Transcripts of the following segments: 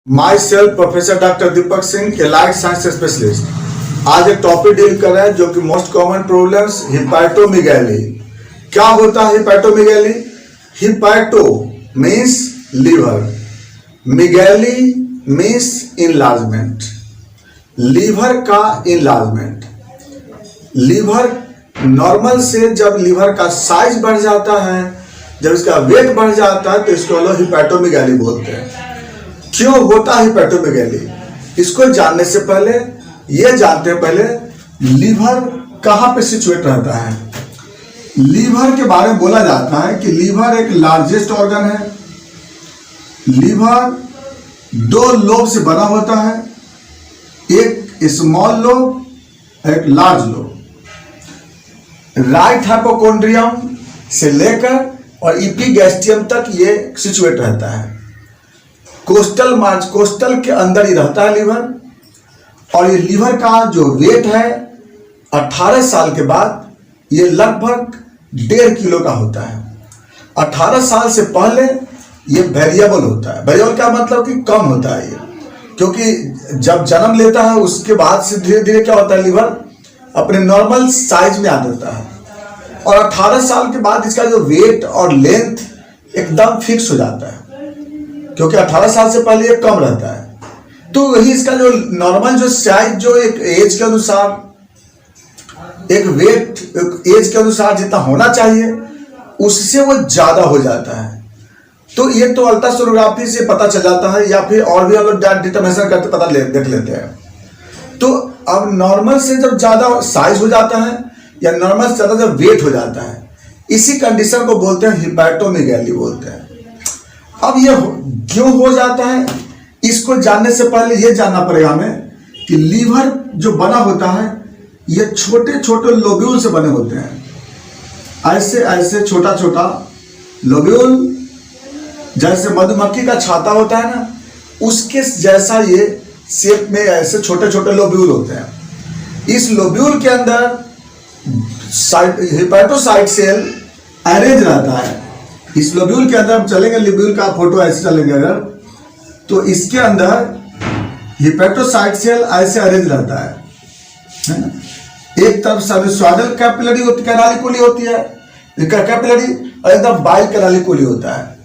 My self professor doctor Deepak Singh, allied science specialist. आज एक topic deal कर रहे हैं जो कि मोस्ट कॉमन प्रॉब्लम्स हिपैटोमेगैली। क्या होता है hepatomegaly? Hepato means liver, megaly means enlargement, liver का इनलार्जमेंट। लीवर नॉर्मल से जब लीवर का साइज बढ़ जाता है, जब इसका वेट बढ़ जाता है तो इसको हम लोग हिपैटोमेगैली बोलते हैं। क्यों होता है हिपैटोमेगैली? इसको जानने से पहले ये जानते हैं पहले लीवर कहाँ पे सिचुएट रहता है। लीवर के बारे में बोला जाता है कि लीवर एक लार्जेस्ट ऑर्गन है। लीवर दो लोब से बना होता है, एक स्मॉल लोब, एक लार्ज लोब। राइट हाइपोकोंड्रियम से लेकर और इपिगैस्ट्रियम तक ये सिचुएट रहता है। कोस्टल मार्च, कोस्टल के अंदर ही रहता है लीवर। और ये लीवर का जो वेट है 18 साल के बाद ये लगभग 1.5 किलो का होता है। 18 साल से पहले ये वेरिएबल होता है। वेरिएबल का मतलब कि कम होता है ये, क्योंकि जब जन्म लेता है उसके बाद से धीरे धीरे क्या होता है, लीवर अपने नॉर्मल साइज में आ जाता है। और 18 साल के बाद इसका जो वेट और लेंथ एकदम फिक्स हो जाता है, क्योंकि 18 साल से पहले ये कम रहता है। तो वही इसका जो नॉर्मल जो साइज, जो एक एज के अनुसार, एक वेट एज के अनुसार जितना होना चाहिए उससे वो ज्यादा हो जाता है। तो ये तो अल्ट्रासोनोग्राफी से पता चल जाता है, या फिर और भी हम लोग डिटरमिनेशन करते पता देख लेते हैं। तो अब नॉर्मल से जब ज्यादा साइज हो जाता है या नॉर्मल से ज्यादा जब वेट हो जाता है, इसी कंडीशन को बोलते हैं हिपैटोमेगैली बोलते हैं। अब ये क्यों हो जाता है, इसको जानने से पहले ये जानना पड़ेगा हमें कि लीवर जो बना होता है ये छोटे छोटे लोब्यूल से बने होते हैं। ऐसे ऐसे छोटा छोटा लोब्यूल, जैसे मधुमक्खी का छाता होता है ना, उसके जैसा ये शेप में ऐसे छोटे छोटे लोब्यूल होते हैं। इस लोब्यूल के अंदर हिपैटोसाइट सेल अरेंज रहता है। इस लोब्यूल के अंदर हम चलेंगे, लोब्यूल का फोटो ऐसे चलेंगे अगर, तो इसके अंदर हिपैटोसाइट सेल ऐसे अरेंज रहता है ना? एक तरफ साइनसॉइडल कैपिलरी कैनालिकुली होती है, कैपिलरी, और एकदम बाइल कैनालिकुली होता है।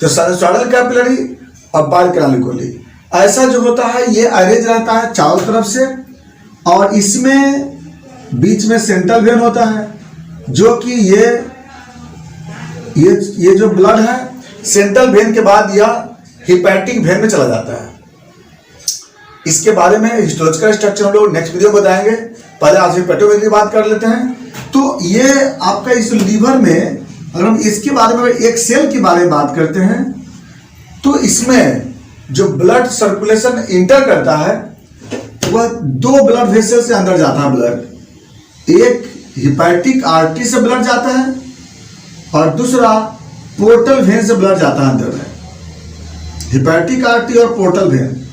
तो साइनसॉइडल कैपिलरी और बाइल कैनालिकुली ऐसा जो होता है ये अरेंज रहता है चारों तरफ से। और इसमें बीच में सेंट्रल वेन होता है, जो कि ये जो ब्लड है सेंट्रल वेन के बाद यह हिपैटिक वेन में चला जाता है। इसके बारे में हिस्टोलॉजिकल स्ट्रक्चर हम लोग नेक्स्ट वीडियो बताएंगे। पहले आज हिपैटोमेगैली की बात कर लेते हैं। तो ये आपका इस लीवर में, अगर हम इसके बारे में एक सेल के बारे में बात करते हैं, तो इसमें जो ब्लड सर्कुलेशन इंटर करता है वह दो ब्लड वेसल से अंदर जाता है ब्लड। एक हिपैटिक आर्टरी से ब्लड जाता है और दूसरा पोर्टल वेन से ब्लड जाता है अंदर में। हिपैटिक आर्टरी और पोर्टल वेन,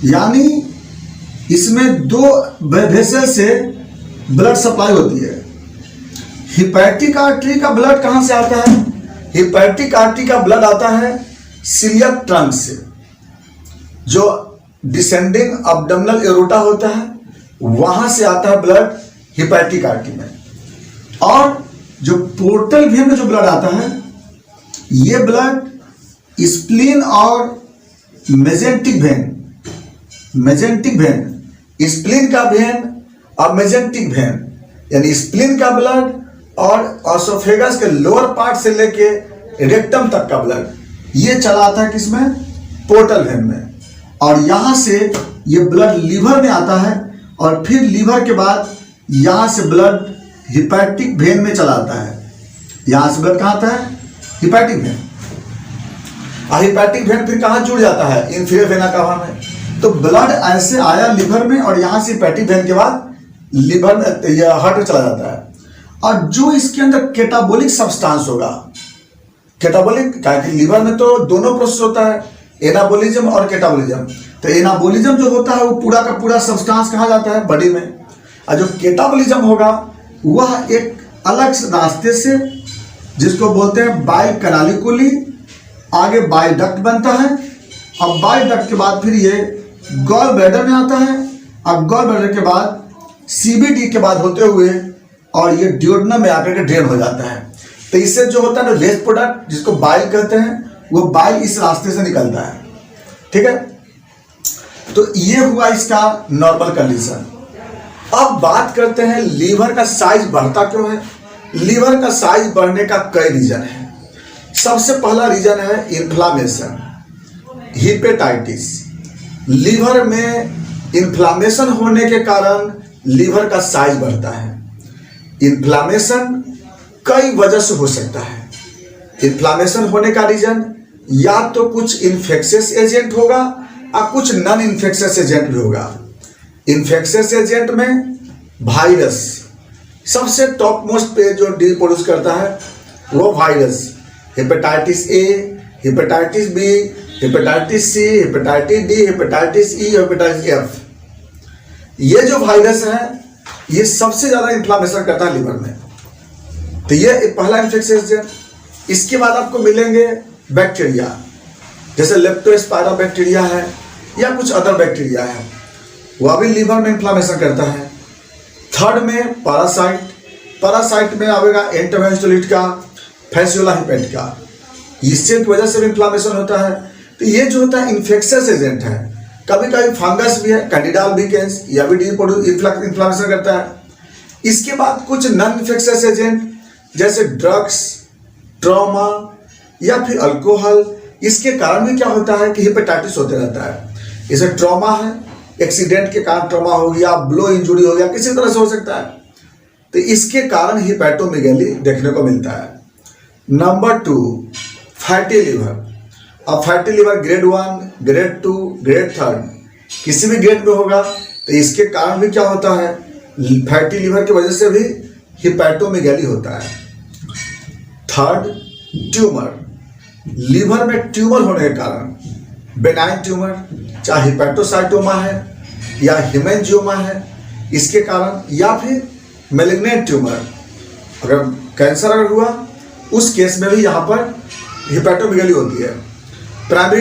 यानी इसमें दो वेसल से ब्लड सप्लाई होती है। हिपैटिक आर्टरी का ब्लड कहां से आता है? हिपैटिक आर्टरी का ब्लड आता है सिलियक ट्रंक से, जो डिसेंडिंग अब्डोमिनल एरोटा होता है, वहां से आता है ब्लड हिपैटिक आर्टरी में। और जो पोर्टल वेन में जो ब्लड आता है, ये ब्लड स्प्लीन और मेजेंटिक वेन, स्प्लीन का वेन और मेजेंटिक वेन, यानी स्प्लीन का ब्लड और ऑसोफेगस के लोअर पार्ट से लेके रेक्टम तक का ब्लड, ये चला आता है किसमें? पोर्टल वेन में। और यहां से ये ब्लड लीवर में आता है और फिर लीवर के बाद यहां से ब्लड हिपैटिक वेन में चला आता है। यहां से ब्लड कहां आता है? Hepatic vein. और हिपैटिक वेन फिर कहां जुड़ जाता है? इंफीरियर वेना कावा में। तो ब्लड ऐसे आया लीवर में और यहां से हिपैटिक वेन के बाद लीवर में, हार्ट में चला जाता है। और जो इसके अंदर कैटाबोलिक सब्सटेंस होगा, कैटाबोलिक, क्योंकि लीवर में तो दोनों प्रोसेस होता है, एनाबोलिज्म और कैटाबोलिज्म। तो एनाबोलिज्म जो होता है वो पूरा का पूरा सब्सटेंस कहाँ जाता है? बॉडी में। और जो कैटाबोलिज्म होगा वह एक अलग रास्ते से, जिसको बोलते हैं बाइल कैनालिकुली, आगे बाइल डक्ट बनता है अब बाइल डक्ट के बाद फिर ये गॉल ब्लैडर में आता है। अब गॉल ब्लैडर के बाद सीबीडी के बाद होते हुए और ये ड्यूोडेनम में आकर के ड्रेन हो जाता है। तो इससे जो होता है ना वेस्ट प्रोडक्ट जिसको बाइल कहते हैं, वो बाइल इस रास्ते से निकलता है। ठीक है, तो ये हुआ इसका नॉर्मल कंडीशन। अब बात करते हैं लीवर का साइज बढ़ता क्यों है। लीवर का साइज बढ़ने का कई रीजन है। सबसे पहला रीजन है इन्फ्लामेशन, हिपेटाइटिस। लीवर में इन्फ्लामेशन होने के कारण लीवर का साइज बढ़ता है। इन्फ्लामेशन कई वजह से हो सकता है। इन्फ्लामेशन होने का रीजन या तो कुछ इन्फेक्शियस एजेंट होगा और कुछ नॉन इन्फेक्शियस एजेंट भी होगा। इन्फेक्शियस एजेंट में वायरस सबसे टॉप मोस्ट पे जो डी प्रोड्यूस करता है वो virus, hepatitis A, hepatitis B, hepatitis C, hepatitis D, hepatitis E, hepatitis F. ये जो वायरस है ये सबसे ज्यादा इन्फ्लामेशन करता है लीवर में। तो ये पहला इन्फेक्शियस एजेंट। इसके बाद आपको मिलेंगे बैक्टीरिया, जैसे लेप्टोस्पाइरा बैक्टीरिया है या कुछ अदर बैक्टीरिया है, वह भी लीवर में इन्फ्लामेशन करता है। थर्ड में पैरासाइट, पैरासाइट में आवेगा एंटोमेस्टोलिट का, फैसियोला हिपेटिका, इससे की वजह से भी इन्फ्लामेशन होता है। तो ये जो होता है इन्फेक्शियस एजेंट है। कभी कभी फंगस भी है, कैंडिडा अल्बिकेंस, यह भी इन्फ्लामेशन करता है। इसके बाद कुछ नॉन इन्फेक्शियस एजेंट जैसे ड्रग्स, ट्रॉमा या फिर अल्कोहल, इसके कारण भी क्या होता है कि हेपेटाइटिस होते रहता है। जैसे ट्रॉमा है, एक्सीडेंट के कारण ट्रॉमा हो गया, ब्लो इंजुरी हो गया, किसी तरह से हो सकता है। तो इसके कारण हिपैटोमेगैली देखने को मिलता है। Number 2, fatty liver. अब fatty liver grade 1, grade 2, grade 3 किसी भी ग्रेड में होगा। तो इसके कारण भी क्या होता है, फैटी लिवर की वजह से भी हिपैटोमेगैली होता है। Third, tumour. लीवर में ट्यूमर होने के कारण, बेनाइन ट्यूमर, चाहे हिपैटोसाइटोमा है या हेमेंजियोमा है, इसके कारण, या फिर मैलिग्नेंट ट्यूमर, अगर कैंसर अगर हुआ उस केस में भी यहाँ पर हिपैटोमेगैली होती है। प्राइमरी